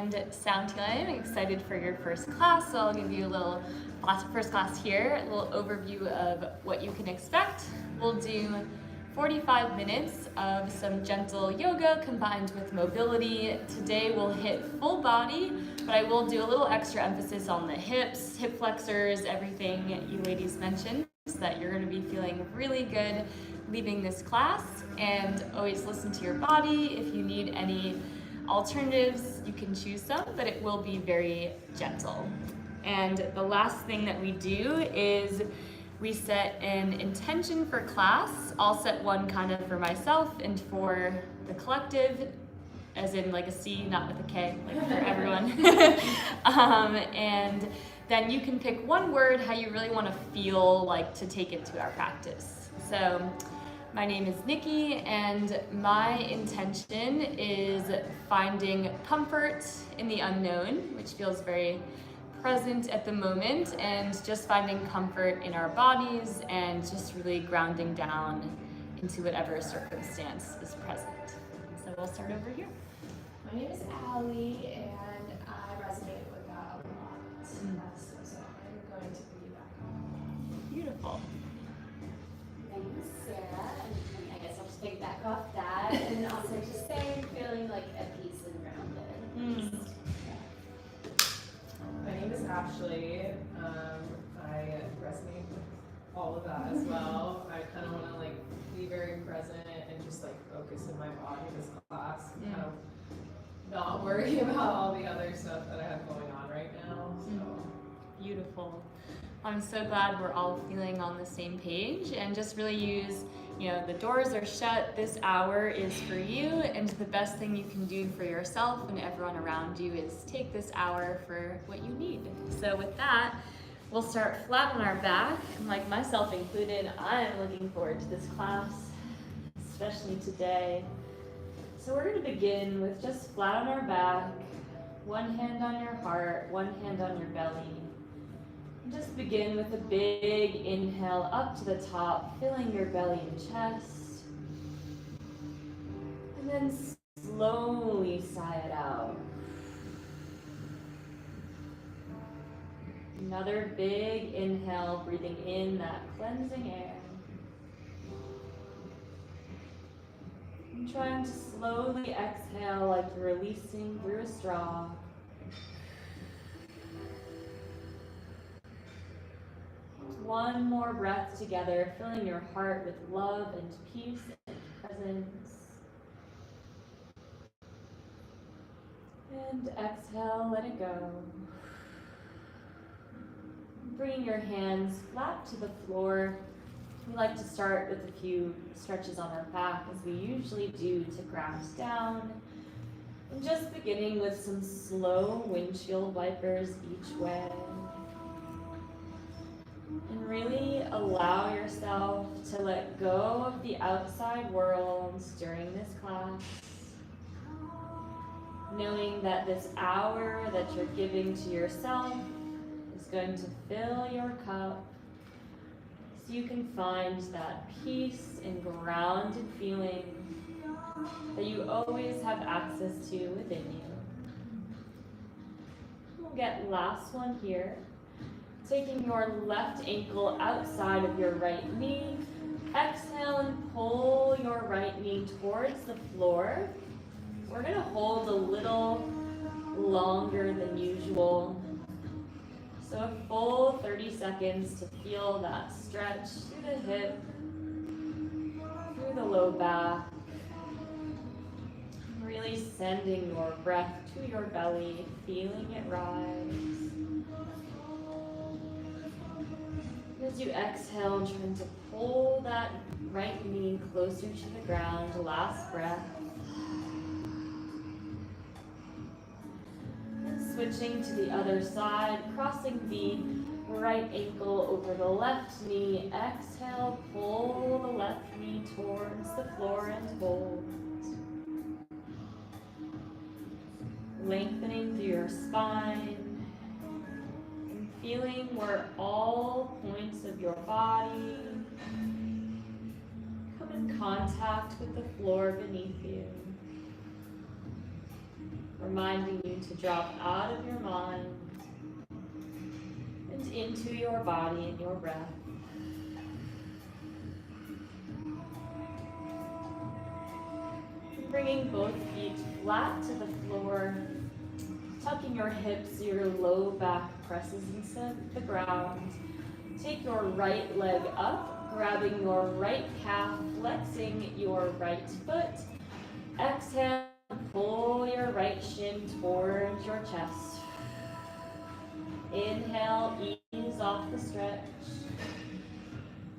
and Sound Healing. I'm excited for your first class, so I'll give you a little first class here, a little overview of what you can expect. We'll do 45 minutes of some gentle yoga combined with mobility. Today we'll hit full body, but I will do a little extra emphasis on the hips, hip flexors, everything you ladies mentioned, so that you're going to be feeling really good leaving this class. And always listen to your body. If you need any alternatives, you can choose some, but it will be very gentle. And the last thing that we do is we set an intention for class. I'll set one kind of for myself and for the collective, as in like a C, not with a K, like for everyone. And then you can pick one word how you really want to feel like to take into our practice. So my name is Nikki, and my intention is finding comfort in the unknown, which feels very present at the moment, and just finding comfort in our bodies and just really grounding down into whatever circumstance is present. So we'll start over here. My name is Allie, and I resonate with that a lot. So I'm going to piggyback. Beautiful. My name is Sarah, and I guess I'll just piggyback off that, and also just say feeling like at peace and grounded. My name is Ashley. I resonate with all of that as well. I kind of want to like be very present and just like focus in my body this class. And kind of not worry about all the other stuff that I have going on right now. So Beautiful. I'm so glad we're all feeling on the same page, and just really use, the doors are shut, this hour is for you, and the best thing you can do for yourself and everyone around you is take this hour for what you need. So with that, we'll start flat on our back. Like myself included, I'm looking forward to this class, especially today. So we're going to begin with just flat on our back, one hand on your heart, one hand on your belly. Just begin with a big inhale up to the top, filling your belly and chest. And then slowly sigh it out. Another big inhale, breathing in that cleansing air. And trying to slowly exhale like you're releasing through a straw. One more breath together, filling your heart with love and peace and presence. And exhale, let it go. Bringing your hands flat to the floor. We like to start with a few stretches on our back, as we usually do, to ground down. And just beginning with some slow windshield wipers each way. And really allow yourself to let go of the outside world during this class. Knowing that this hour that you're giving to yourself is going to fill your cup, so you can find that peace and grounded feeling that you always have access to within you. We'll get last one here. Taking your left ankle outside of your right knee. Exhale and pull your right knee towards the floor. We're going to hold a little longer than usual. So a full 30 seconds to feel that stretch through the hip, through the low back. Really sending your breath to your belly, feeling it rise. As you exhale, trying to pull that right knee closer to the ground. Last breath. And switching to the other side, crossing the right ankle over the left knee. Exhale, pull the left knee towards the floor and hold. Lengthening through your spine. Feeling where all points of your body come in contact with the floor beneath you. reminding you to drop out of your mind and into your body and your breath. Bringing both feet flat to the floor, tucking your hips, your low back presses into the ground. Take your right leg up, grabbing your right calf, flexing your right foot. Exhale, pull your right shin towards your chest. Inhale, ease off the stretch.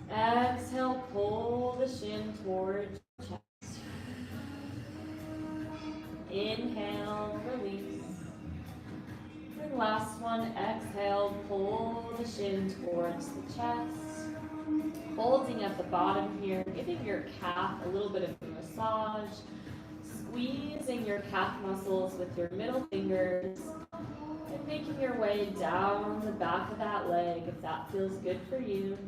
Exhale, pull the shin towards your chest. Inhale, release. And last one, exhale, pull the shin towards the chest. Holding at the bottom here, giving your calf a little bit of a massage. Squeezing your calf muscles with your middle fingers. And making your way down the back of that leg if that feels good for you.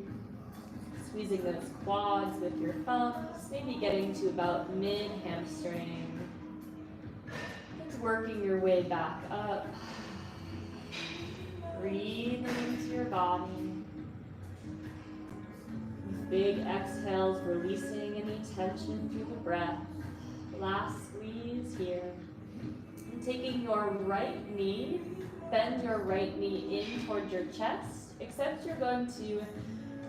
Squeezing those quads with your thumbs, maybe getting to about mid-hamstring. Working your way back up. Breathing into your body. With big exhales, releasing any tension through the breath. Last squeeze here. And taking your right knee, bend your right knee in towards your chest, except you're going to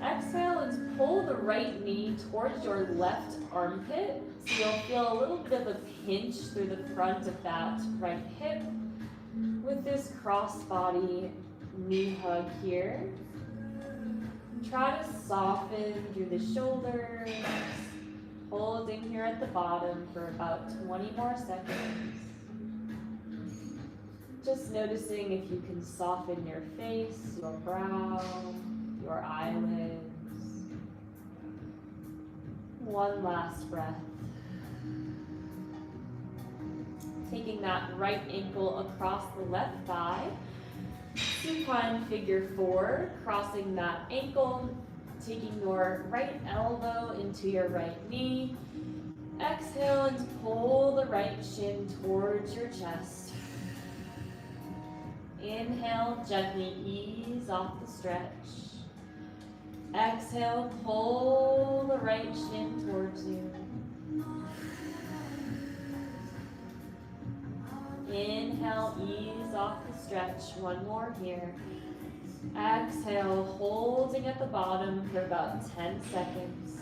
exhale and pull the right knee towards your left armpit. So you'll feel a little bit of a pinch through the front of that right hip with this cross-body knee hug here. Try to soften through the shoulders, holding here at the bottom for about 20 more seconds. Just noticing if you can soften your face, your brow, your eyelids. One last breath. Taking that right ankle across the left thigh. Supine figure four, crossing that ankle, taking your right elbow into your right knee. Exhale and pull the right shin towards your chest. Inhale, gently ease off the stretch. Exhale, pull the right shin towards you. Inhale, ease off the stretch. One more here. Exhale, holding at the bottom for about 10 seconds.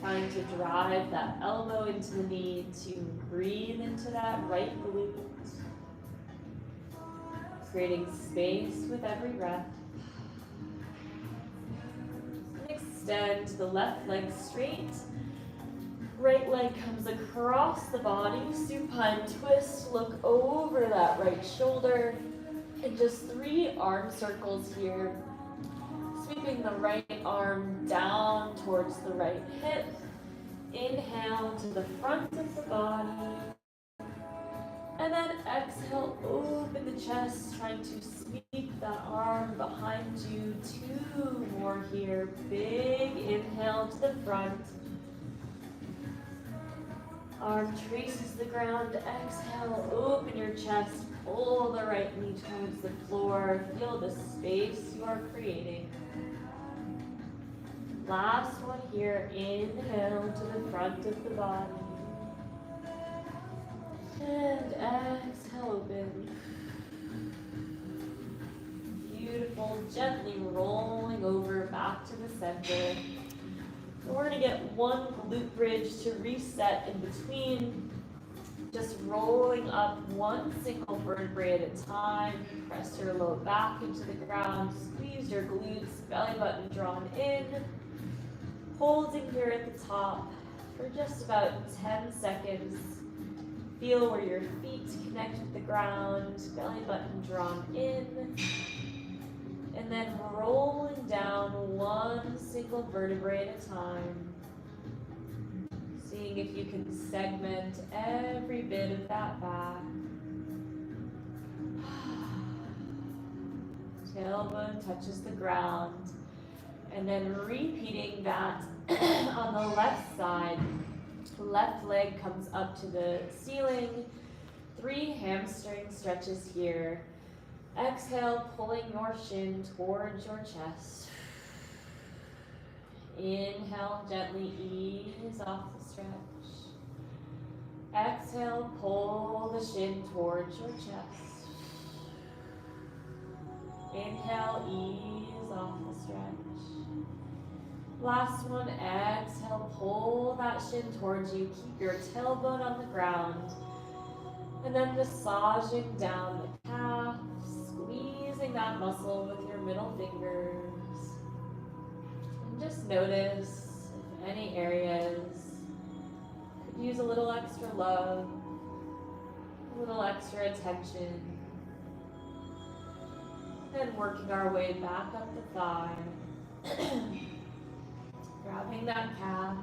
Trying to drive that elbow into the knee to breathe into that right glute. Creating space with every breath. And extend the left leg straight. Right leg comes across the body, supine twist, look over that right shoulder, and just 3 arm circles here. Sweeping the right arm down towards the right hip. Inhale to the front of the body. And then exhale, open the chest, trying to sweep that arm behind you. 2 more here. Big inhale to the front. Arm traces the ground. Exhale, open your chest. Pull the right knee towards the floor. Feel the space you are creating. Last one here. Inhale to the front of the body. And exhale, open. Beautiful. Gently rolling over back to the center. We're going to get one glute bridge to reset in between. Just rolling up one single vertebrae at a time. Press your low back into the ground. Squeeze your glutes, belly button drawn in. Holding here at the top for just about 10 seconds. Feel where your feet connect with the ground, belly button drawn in. And then rolling down one single vertebrae at a time. Seeing if you can segment every bit of that back. Tailbone touches the ground. And then repeating that on the left side. Left leg comes up to the ceiling. 3 hamstring stretches here. Exhale, pulling your shin towards your chest. Inhale, gently ease off the stretch. Exhale, pull the shin towards your chest. Inhale, ease off the stretch. Last one, exhale, pull that shin towards you. Keep your tailbone on the ground. And then massaging down the calf, squeezing that muscle with your middle fingers. And just notice if any areas could use a little extra love, a little extra attention. Then working our way back up the thigh. Grabbing that calf.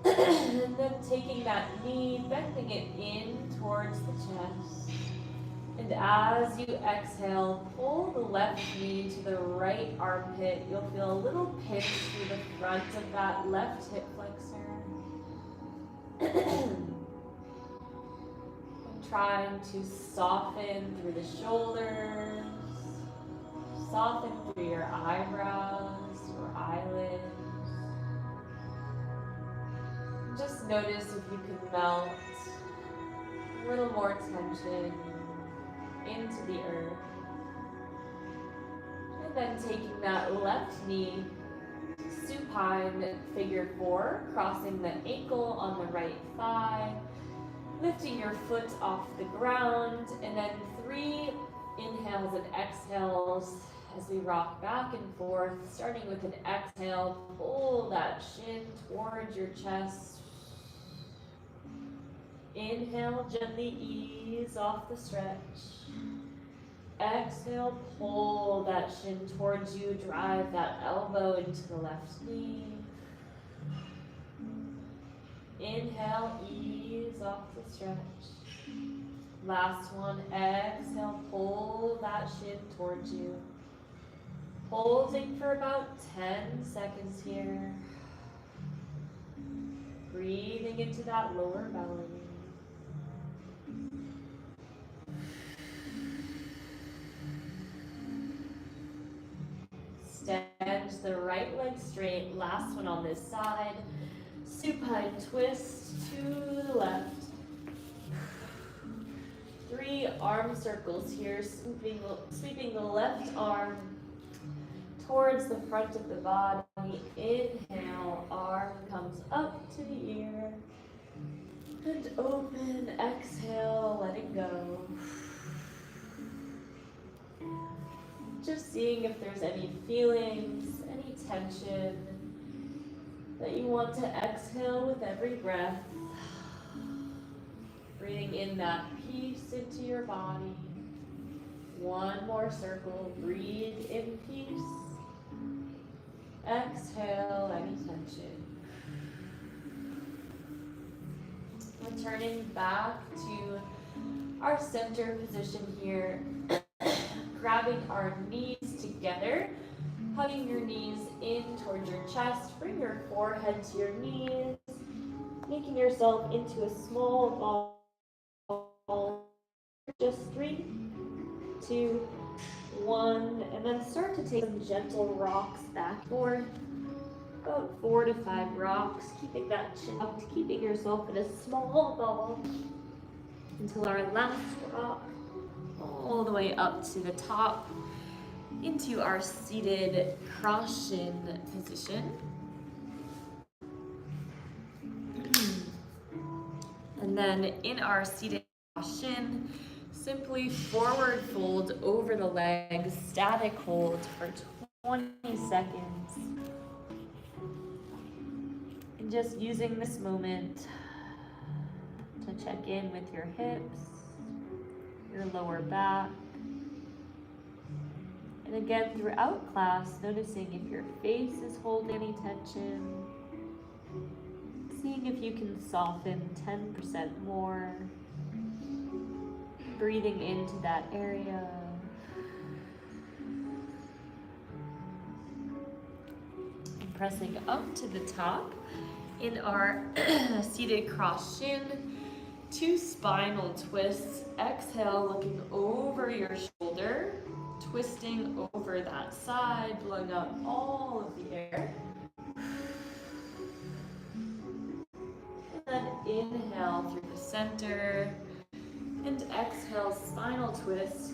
And then taking that knee, bending it in towards the chest. And as you exhale, pull the left knee to the right armpit. You'll feel a little pinch through the front of that left hip flexor. And trying to soften through the shoulders, soften through your eyebrows, your eyelids. Just notice if you can melt a little more tension into the earth. And then taking that left knee, supine figure 4, crossing the ankle on the right thigh, lifting your foot off the ground, and then 3 inhales and exhales as we rock back and forth, starting with an exhale. Pull that shin towards your chest. Inhale, gently ease off the stretch. Exhale, pull that shin towards you, drive that elbow into the left knee. Inhale, ease off the stretch. Last one, exhale, pull that shin towards you. Holding for about 10 seconds here. Breathing into that lower belly. Stand the right leg straight. Last one on this side. Supine twist to the left. 3 arm circles here, sweeping the left arm towards the front of the body. Inhale, arm comes up to the ear. And open, exhale, letting go. Just seeing if there's any feelings, any tension that you want to exhale with every breath. Breathing in that peace into your body. One more circle. Breathe in peace. Exhale any tension. Returning back to our center position here. Grabbing our knees together. Hugging your knees in towards your chest. Bring your forehead to your knees. Making yourself into a small ball. Just 3, 2, 1, and then start to take some gentle rocks back forth. About 4 to 5 rocks, keeping that chin up, keeping yourself in a small ball until our last rock, all the way up to the top into our seated cross shin position. And then in our seated cross shin, simply forward fold over the legs, static hold for 20 seconds. And just using this moment to check in with your hips, your lower back. And again, throughout class, noticing if your face is holding any tension. Seeing if you can soften 10% more. Breathing into that area. And pressing up to the top in our seated cross shin. 2 spinal twists. Exhale, looking over your shoulder, twisting over that side, blowing out all of the air. And then inhale through the center, and exhale, spinal twist.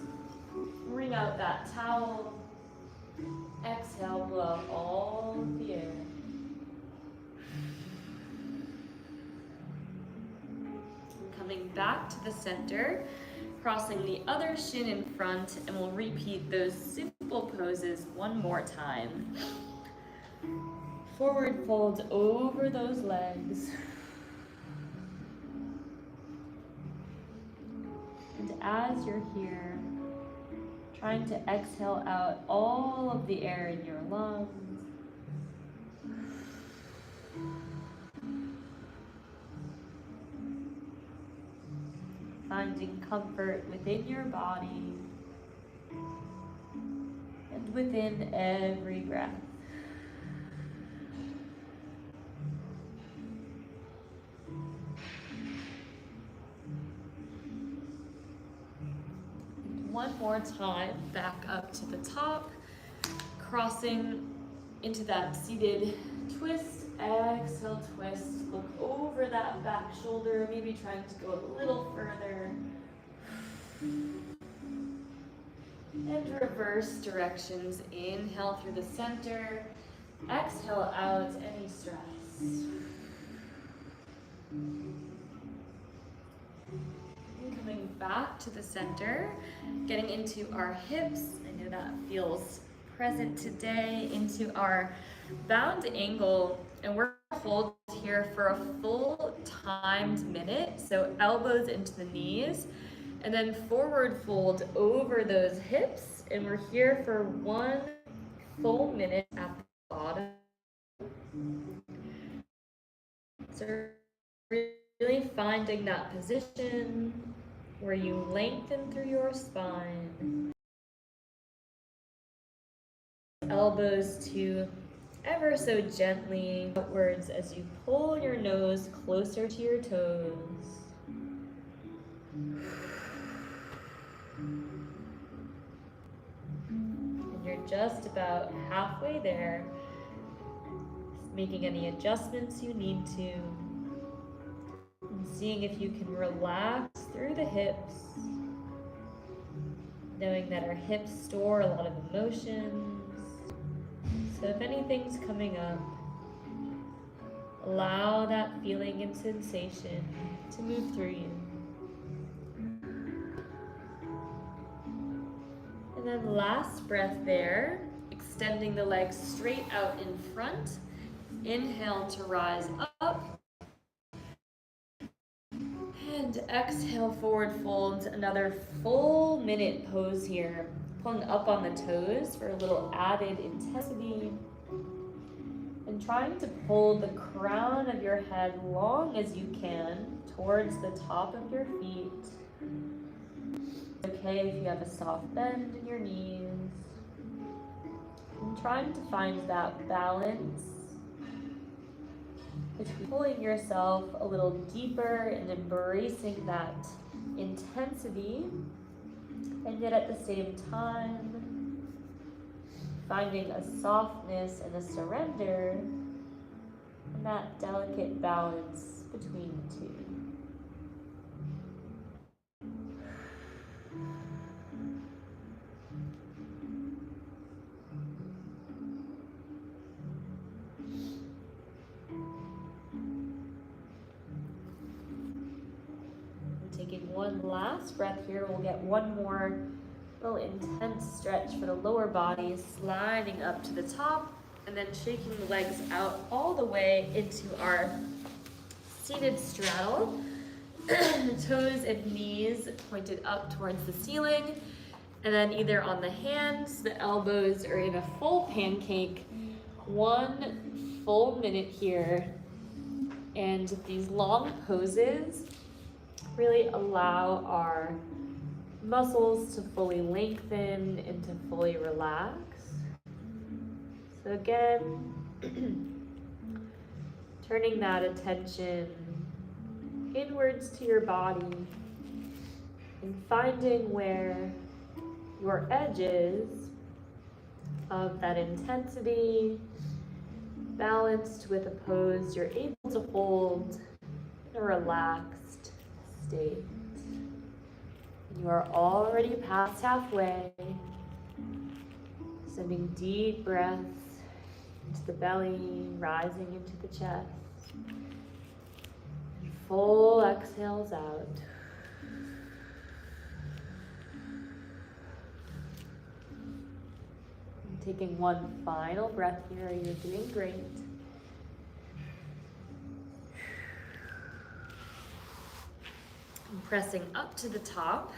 Bring out that towel. Exhale, blow out all of the air. Coming back to the center, crossing the other shin in front, and we'll repeat those simple poses one more time. Forward fold over those legs. And as you're here, trying to exhale out all of the air in your lungs. Finding comfort within your body and within every breath. One more time, back up to the top, crossing into that seated twist. Exhale, twist, look over that back shoulder, maybe trying to go a little further. And reverse directions. Inhale through the center, exhale out any stress. Coming back to the center, getting into our hips. I know that feels present today, into our bound angle, and we're gonna hold here for a full timed minute. So elbows into the knees, and then forward fold over those hips, and we're here for 1 full minute at the bottom. So really finding that position where you lengthen through your spine. Elbows to ever so gently outwards as you pull your nose closer to your toes. And you're just about halfway there, making any adjustments you need to. And seeing if you can relax through the hips, knowing that our hips store a lot of emotions. So if anything's coming up, allow that feeling and sensation to move through you. And then last breath there, extending the legs straight out in front. Inhale to rise up. And exhale, forward fold, another full minute pose here. Pulling up on the toes for a little added intensity. And trying to pull the crown of your head long as you can towards the top of your feet. It's okay if you have a soft bend in your knees. And trying to find that balance between pulling yourself a little deeper and embracing that intensity, and yet at the same time finding a softness and a surrender, and that delicate balance between the two. Taking one last breath here, we'll get one more little intense stretch for the lower body, sliding up to the top, and then shaking the legs out all the way into our seated straddle. Toes and knees pointed up towards the ceiling, and then either on the hands, the elbows, or in a full pancake. 1 full minute here. And these long poses really allow our muscles to fully lengthen and to fully relax. So again, turning that attention inwards to your body and finding where your edges of that intensity balanced with a pose you're able to hold in a relaxed state. You are already past halfway, sending deep breaths into the belly, rising into the chest, and full exhales out. And taking one final breath here, you're doing great. And pressing up to the top.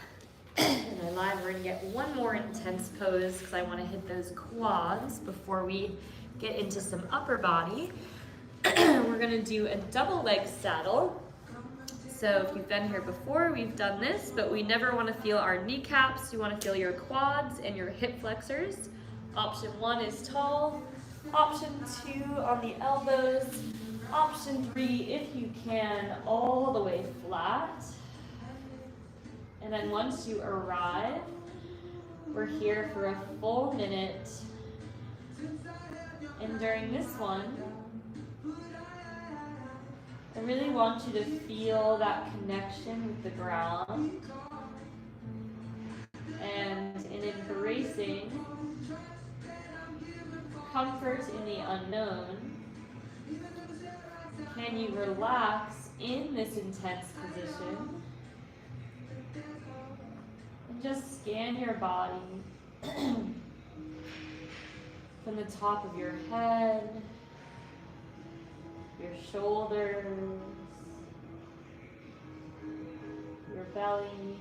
And I lied, we're gonna get one more intense pose because I wanna hit those quads before we get into some upper body. We're gonna do a double leg saddle. So if you've been here before, we've done this, but we never wanna feel our kneecaps. You wanna feel your quads and your hip flexors. Option 1 is tall. Option 2 on the elbows. Option 3, if you can, all the way flat. And then once you arrive, we're here for a full minute. And during this one, I really want you to feel that connection with the ground and in embracing comfort in the unknown. Can you relax in this intense position? And just scan your body from the top of your head, your shoulders, your belly,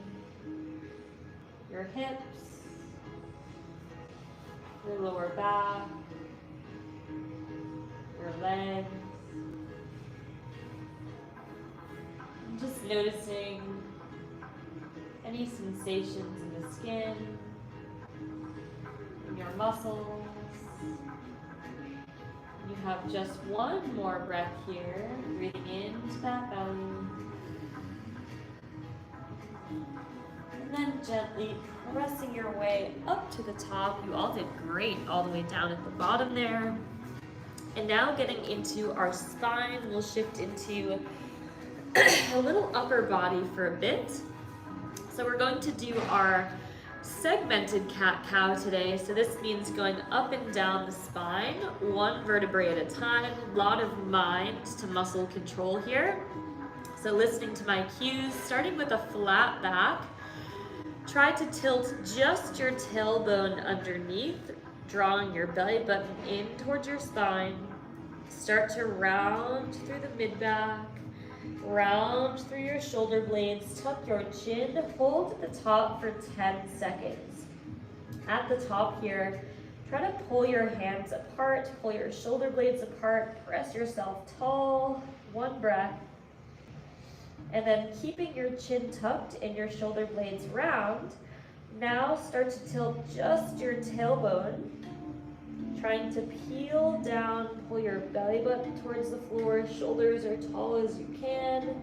your hips, your lower back, your legs. And just noticing any sensations in the skin, in your muscles. You have just one more breath here, breathing into that belly. And then gently pressing your way up to the top. You all did great all the way down at the bottom there. And now getting into our spine, we'll shift into a little upper body for a bit. So we're going to do our segmented cat-cow today. So this means going up and down the spine, one vertebrae at a time. A lot of mind to muscle control here. So listening to my cues, starting with a flat back. Try to tilt just your tailbone underneath, drawing your belly button in towards your spine. Start to round through the mid-back. Round through your shoulder blades, tuck your chin, hold at the top for 10 seconds. At the top here, try to pull your hands apart, pull your shoulder blades apart, press yourself tall, one breath. And then keeping your chin tucked and your shoulder blades round, now start to tilt just your tailbone, trying to peel down, pull your belly button towards the floor, shoulders are tall as you can.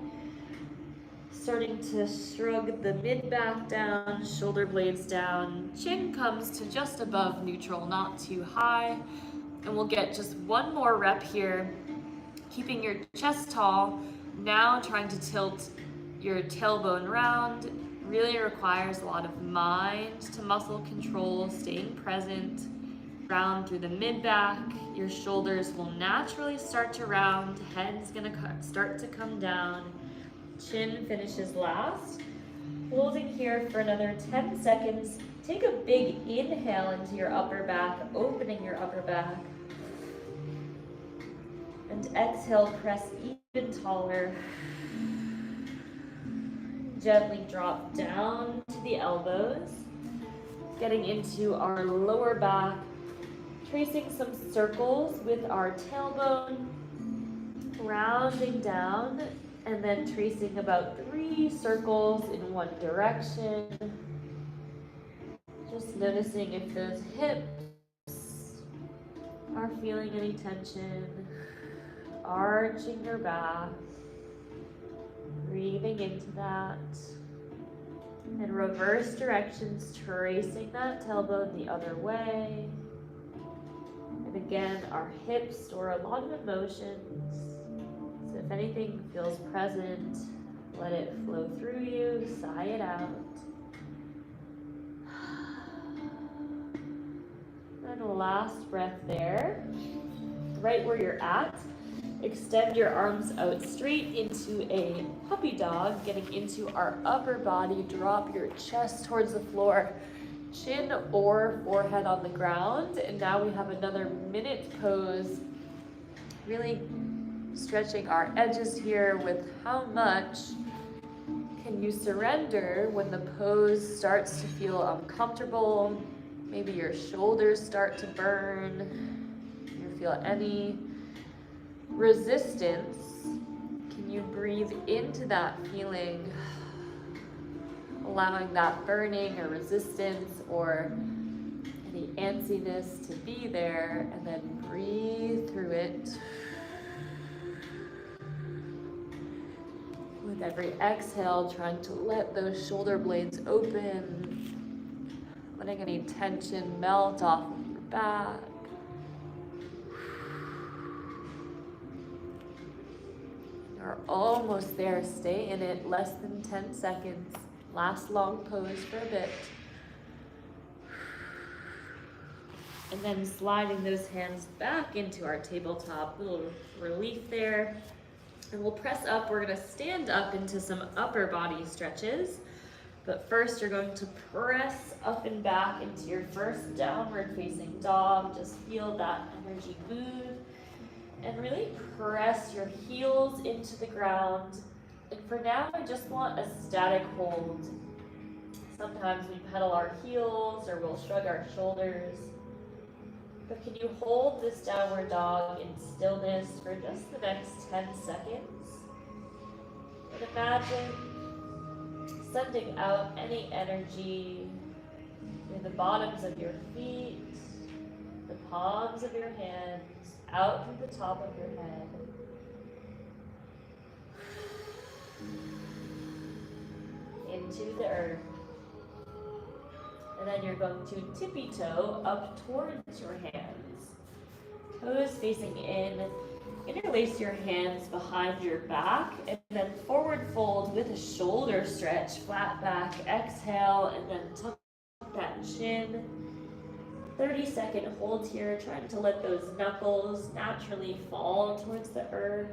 Starting to shrug the mid-back down, shoulder blades down. Chin comes to just above neutral, not too high. And we'll get just one more rep here, keeping your chest tall. Now trying to tilt your tailbone round. Really requires a lot of mind to muscle control, staying present. Round through the mid-back, your shoulders will naturally start to round, head's gonna start to come down, chin finishes last. Holding here for another 10 seconds, take a big inhale into your upper back, opening your upper back. And exhale, press even taller. Gently drop down to the elbows, getting into our lower back. Tracing some circles with our tailbone, rounding down, and then tracing about 3 circles in one direction. Just noticing if those hips are feeling any tension, arching your back. Breathing into that. And reverse directions, tracing that tailbone the other way. And again, our hips store a lot of emotions. So if anything feels present, let it flow through you, sigh it out. And a last breath there. Right where you're at, extend your arms out straight into a puppy dog, getting into our upper body. Drop your chest towards the floor, chin or forehead on the ground. And now we have another minute pose, really stretching our edges here with how much can you surrender when the pose starts to feel uncomfortable. Maybe your shoulders start to burn. You feel any resistance. Can you breathe into that feeling, allowing that burning or resistance or any antsiness to be there, and then breathe through it. With every exhale, trying to let those shoulder blades open, letting any tension melt off of your back. You're almost there. Stay in it. Less than 10 seconds. Last long pose for a bit. And then sliding those hands back into our tabletop. Little relief there. And we'll press up. We're going to stand up into some upper body stretches. But first, you're going to press up and back into your first downward facing dog. Just feel that energy move. And really press your heels into the ground. And for now, I just want a static hold. Sometimes we pedal our heels or we'll shrug our shoulders. But can you hold this downward dog in stillness for just the next 10 seconds? And imagine sending out any energy in the bottoms of your feet, the palms of your hands, out through the top of your head. Into the earth. And then you're going to tippy toe up towards your hands. Toes facing in. Interlace your hands behind your back and then forward fold with a shoulder stretch, flat back, exhale, and then tuck that chin. 30-second hold here, trying to let those knuckles naturally fall towards the earth.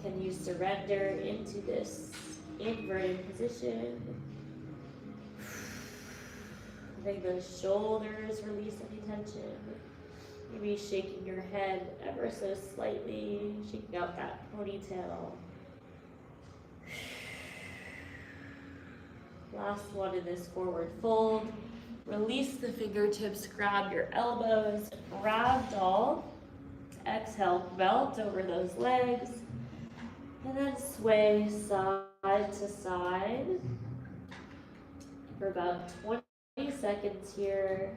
Can you surrender into this inverted position? Letting those shoulders release any tension. Maybe shaking your head ever so slightly, shaking out that ponytail. Last one in this forward fold. Release the fingertips, grab your elbows, ragdoll. Exhale, melt over those legs. And then sway side to side for about 20 seconds here.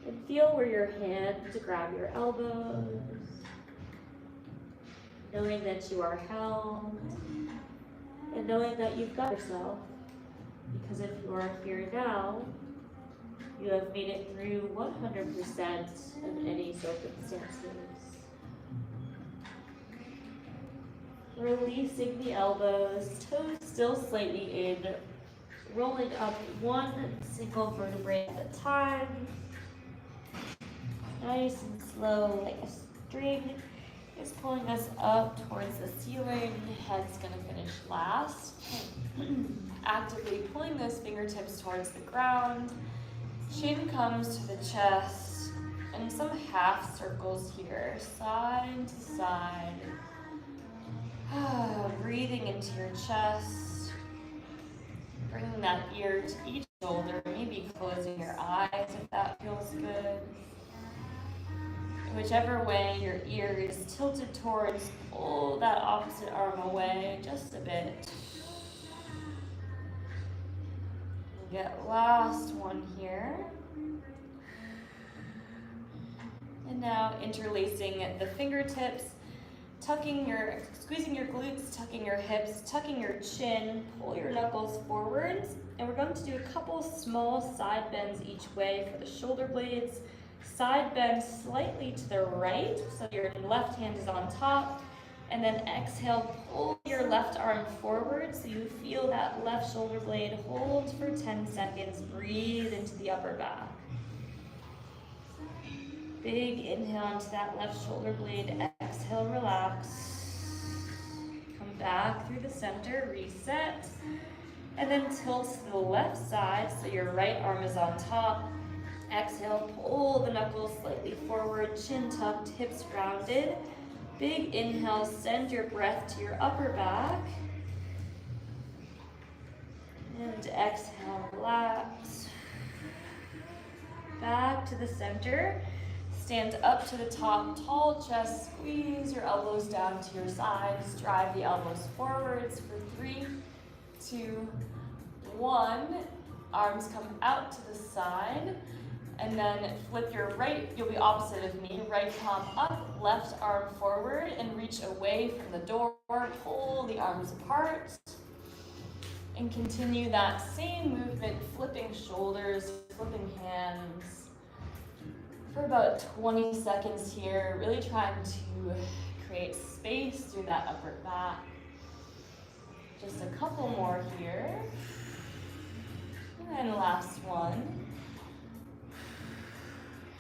And feel where your hands grab your elbows. Knowing that you are held. And knowing that you've got yourself. Because if you are here now, you have made it through 100% of any circumstances. Releasing the elbows, toes still slightly in, rolling up one single vertebrae at a time. Nice and slow, like a string is pulling us up towards the ceiling. Head's gonna finish last. Actively pulling those fingertips towards the ground. Chin comes to the chest, and some half circles here, side to side. Breathing into your chest. Bringing that ear to each shoulder, maybe closing your eyes if that feels good. Whichever way your ear is tilted towards, pull that opposite arm away just a bit. We'll get last one here. And now interlacing the fingertips, squeezing your glutes, tucking your hips, tucking your chin, pull your knuckles forwards, and we're going to do a couple small side bends each way for the shoulder blades. Side bend slightly to the right, so your left hand is on top, and then exhale, pull your left arm forward so you feel that left shoulder blade. Hold for 10 seconds, breathe into the upper back. Big inhale into that left shoulder blade, exhale, relax. Come back through the center, reset, and then tilt to the left side so your right arm is on top. Exhale, pull the knuckles slightly forward, chin tucked, hips rounded. Big inhale, send your breath to your upper back. And exhale, relax. Back to the center. Stand up to the top, tall chest, squeeze your elbows down to your sides, drive the elbows forwards for 3, 2, 1. Arms come out to the side, and then flip your right, you'll be opposite of me, right palm up, left arm forward, and reach away from the door, pull the arms apart, and continue that same movement, flipping shoulders, flipping hands, for about 20 seconds here, really trying to create space through that upper back. Just a couple more here. And last one.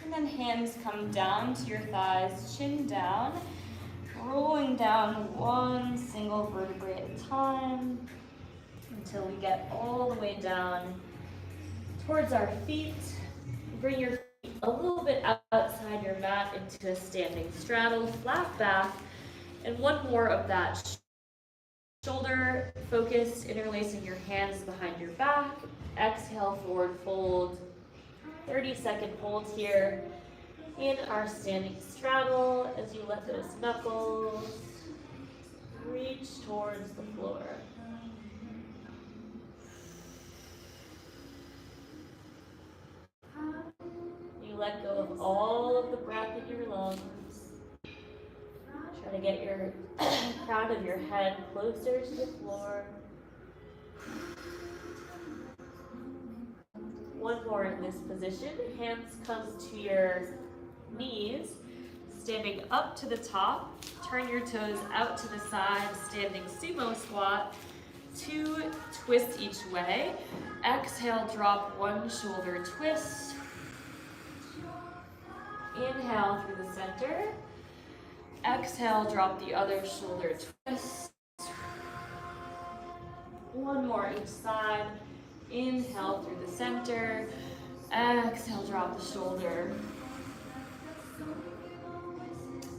And then hands come down to your thighs, chin down, rolling down one single vertebrae at a time until we get all the way down towards our feet. Bring your a little bit outside your mat into a standing straddle, flat back, and one more of that shoulder focus, interlacing your hands behind your back. Exhale, forward fold. 30-second hold here in our standing straddle as you let those knuckles reach towards the floor. Let go of all of the breath in your lungs. Try to get your crown of your head closer to the floor. One more in this position. Hands come to your knees, standing up to the top. Turn your toes out to the side, standing sumo squat. 2 twists each way. Exhale, drop one shoulder twist. Inhale through the center. Exhale, drop the other shoulder twist. One more each side. Inhale through the center. Exhale, drop the shoulder.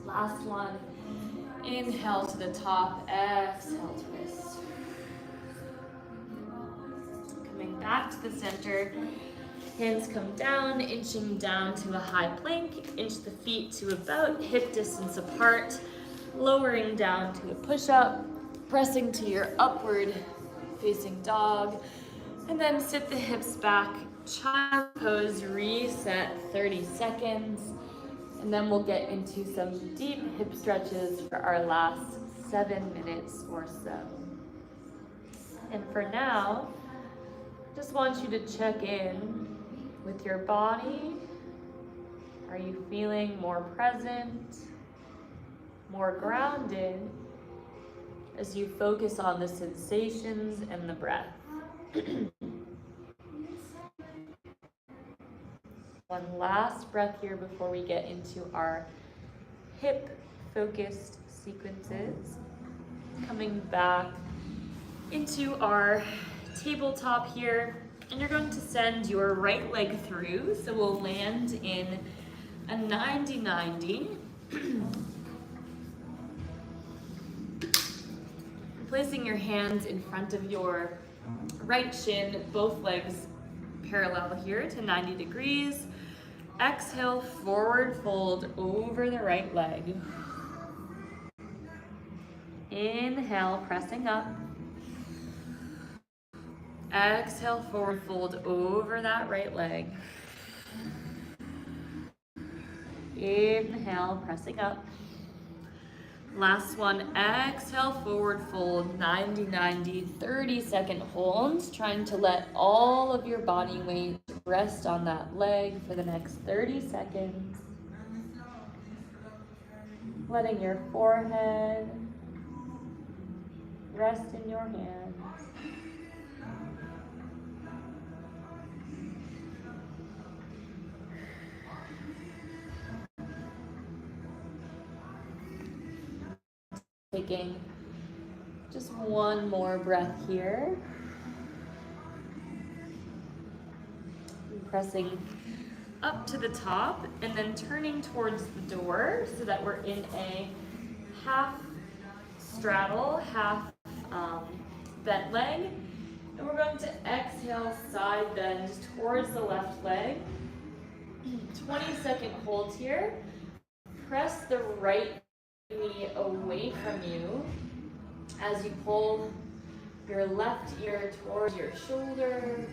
Last one. Inhale to the top. Exhale, twist. Coming back to the center. Hands come down, inching down to a high plank. Inch the feet to about hip distance apart. Lowering down to a push-up. Pressing to your upward facing dog. And then sit the hips back. Child pose, reset, 30 seconds. And then we'll get into some deep hip stretches for our last 7 minutes or so. And for now, just want you to check in with your body. Are you feeling more present, more grounded as you focus on the sensations and the breath? One last breath here before we get into our hip-focused sequences. Coming back into our tabletop here. And you're going to send your right leg through, so we'll land in a 90-90. Placing your hands in front of your right shin, both legs parallel here to 90 degrees. Exhale, forward fold over the right leg. Inhale, pressing up. Exhale, forward fold over that right leg. Inhale, pressing up. Last one, exhale, forward fold, 90-90, 30-second holds, trying to let all of your body weight rest on that leg for the next 30 seconds. Letting your forehead rest in your hands. Taking just one more breath here. Pressing up to the top and then turning towards the door so that we're in a half straddle, half bent leg. And we're going to exhale, side bend towards the left leg. 20-second hold here. Press the right knee away from you as you pull your left ear towards your shoulder.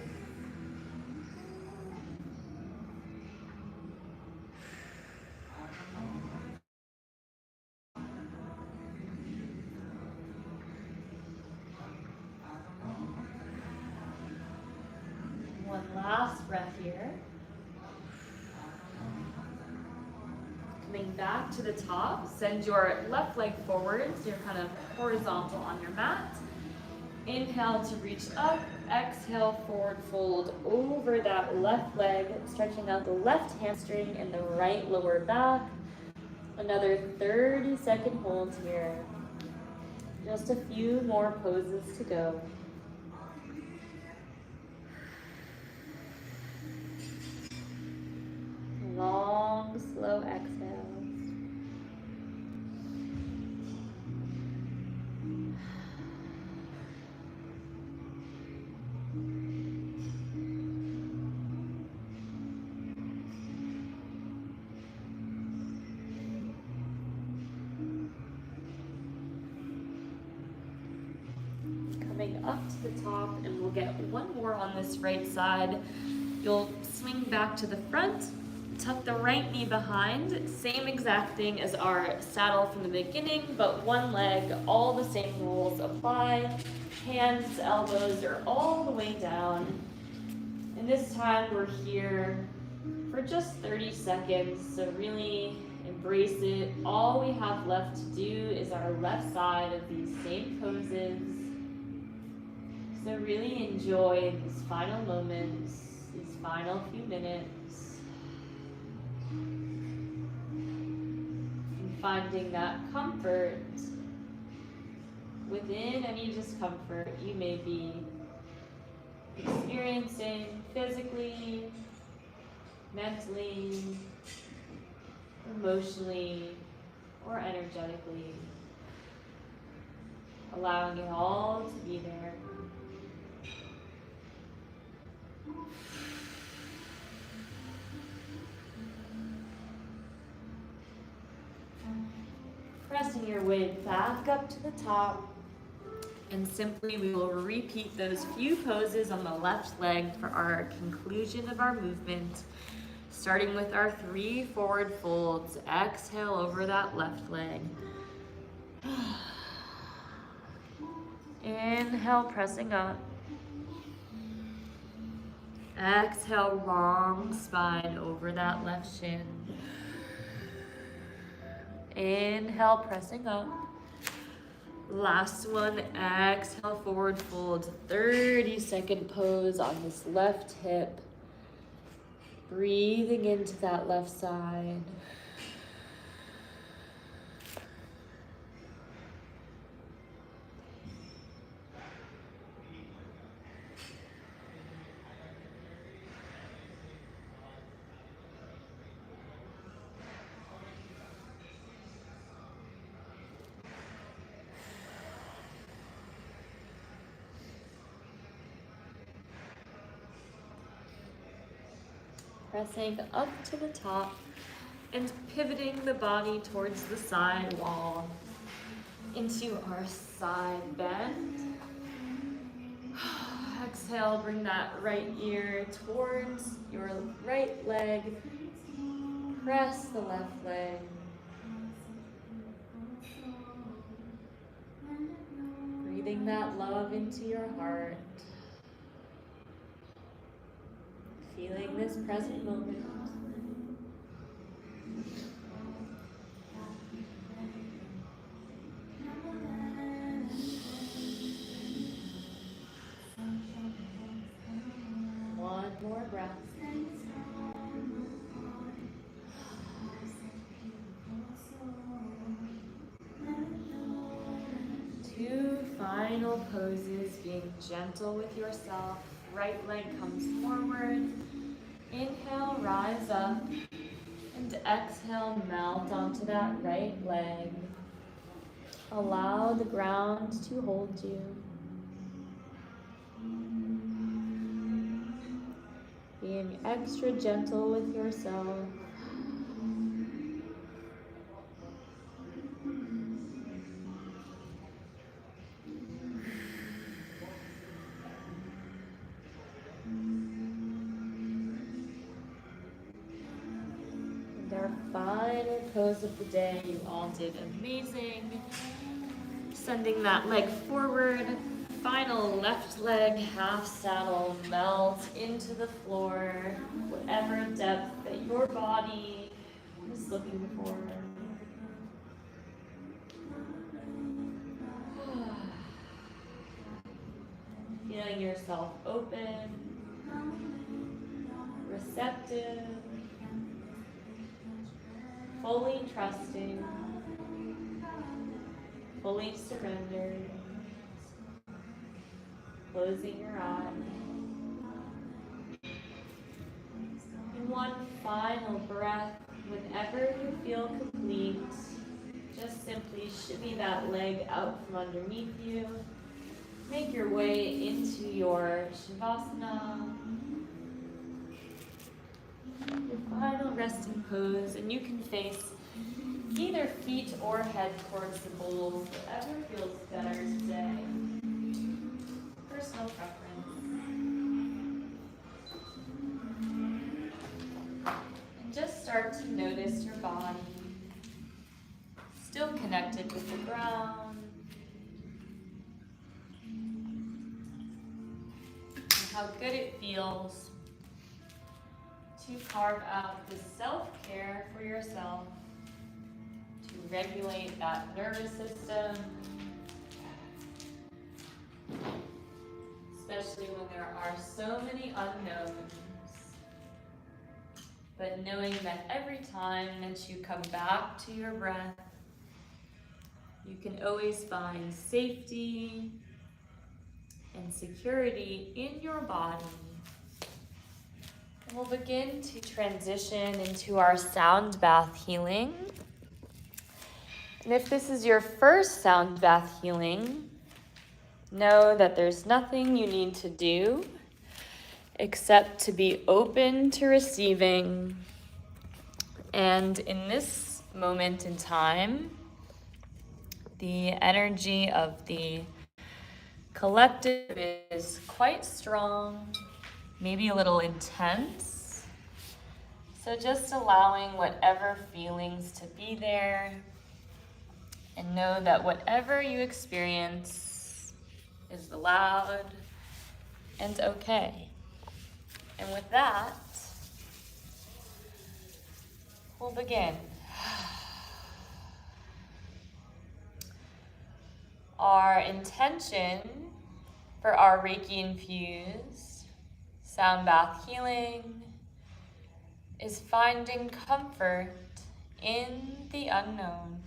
One last breath here. Coming back to the top, send your left leg forward so you're kind of horizontal on your mat. Inhale to reach up, exhale, forward fold over that left leg, stretching out the left hamstring and the right lower back. Another 30-second hold here. Just a few more poses to go. Long, slow exhale. Coming up to the top, and we'll get one more on this right side. You'll swing back to the front. Tuck the right knee behind, same exact thing as our saddle from the beginning, but one leg, all the same rules apply. Hands, elbows are all the way down. And this time we're here for just 30 seconds, so really embrace it. All we have left to do is our left side of these same poses. So really enjoy these final moments, these final few minutes. Finding that comfort within any discomfort you may be experiencing physically, mentally, emotionally, or energetically. Allowing it all to be there. Pressing your way back up to the top, and simply we will repeat those few poses on the left leg for our conclusion of our movement, starting with our 3 forward folds. Exhale over that left leg. Inhale, pressing up. Exhale, long spine over that left shin. Inhale, pressing up. Last one, exhale, forward fold. 30-second pose on this left hip. Breathing into that left side. Pressing up to the top and pivoting the body towards the side wall into our side bend. Exhale, bring that right ear towards your right leg. Press the left leg. that love into your heart. Feeling this present moment. One more breath. Two final poses, being gentle with yourself. Right leg comes forward. Inhale, rise up. And exhale, melt onto that right leg. Allow the ground to hold you. Being extra gentle with yourself. And our final pose of the day, you all did amazing. Sending that leg forward. Final left leg, half saddle, melt into the floor, whatever depth that your body is looking for. Feeling yourself open, receptive, fully trusting, fully surrendered. Closing your eyes. And one final breath. Whenever you feel complete, just simply shimmy that leg out from underneath you. Make your way into your Shavasana. Your final resting pose, and you can face either feet or head towards the bowls, whatever feels better today. Personal preference. And just start to notice your body, still connected with the ground. And how good it feels to carve out this self-care for yourself, to regulate that nervous system, especially when there are so many unknowns. But knowing that every time that you come back to your breath, you can always find safety and security in your body. And we'll begin to transition into our sound bath healing. And if this is your first sound bath healing, know that there's nothing you need to do except to be open to receiving. And in this moment in time, the energy of the collective is quite strong, maybe a little intense. So just allowing whatever feelings to be there, and know that whatever you experience is allowed and okay. And with that, we'll begin. Our intention for our Reiki infused sound bath healing is finding comfort in the unknown.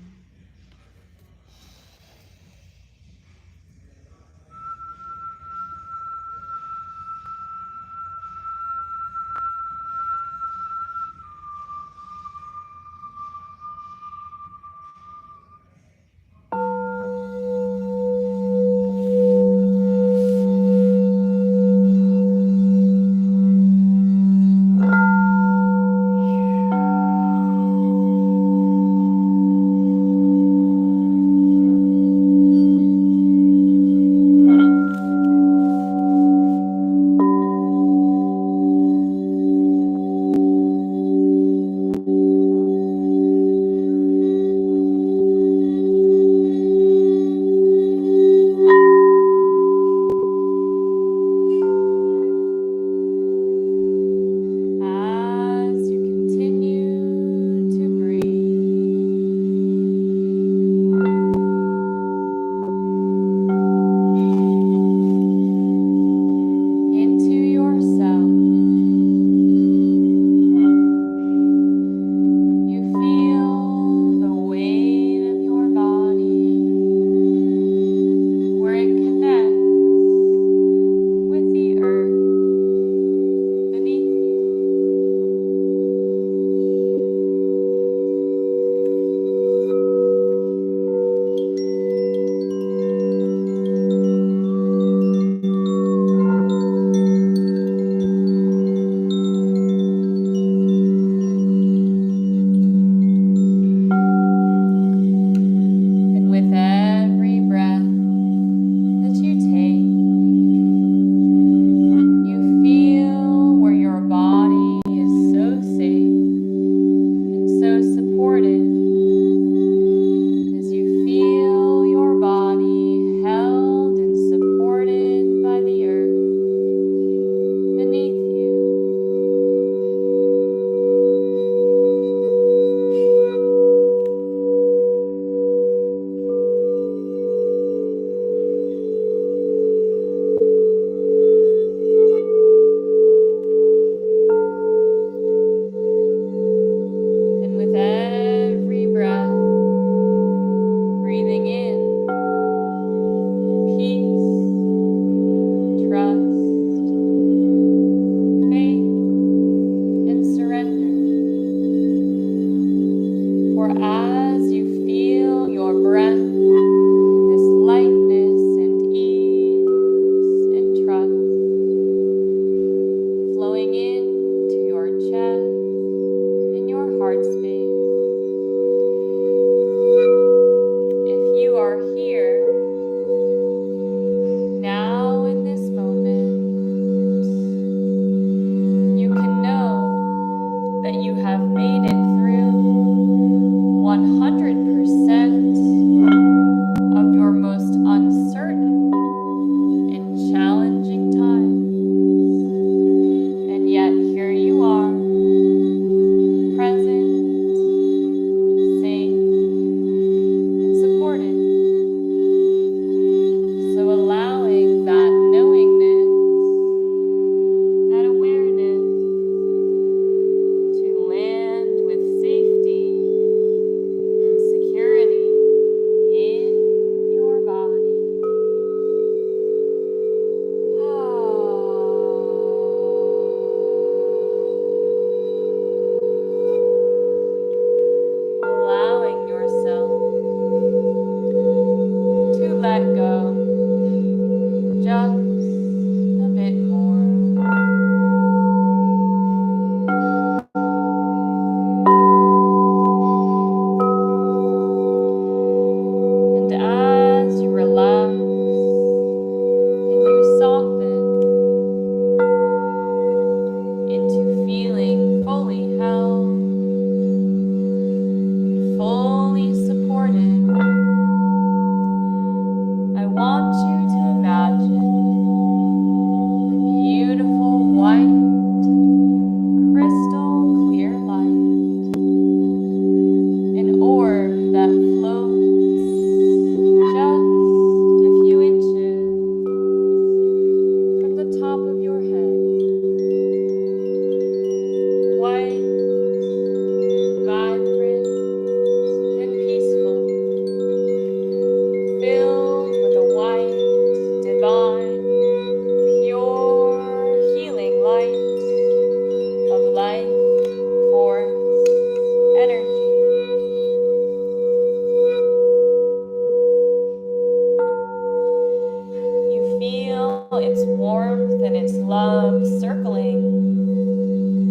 Just a bit more. And as you relax and you soften into feeling fully held and fully supported, I want you to imagine a beautiful white, crystal clear light, an orb that floats just a few inches from the top of your head. White, vibrant, and peaceful, filled with a white, divine, pure, healing light of life, force, energy. You feel its warmth and its love circling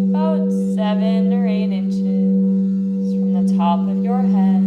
about 7 or 8 inches from the top of your head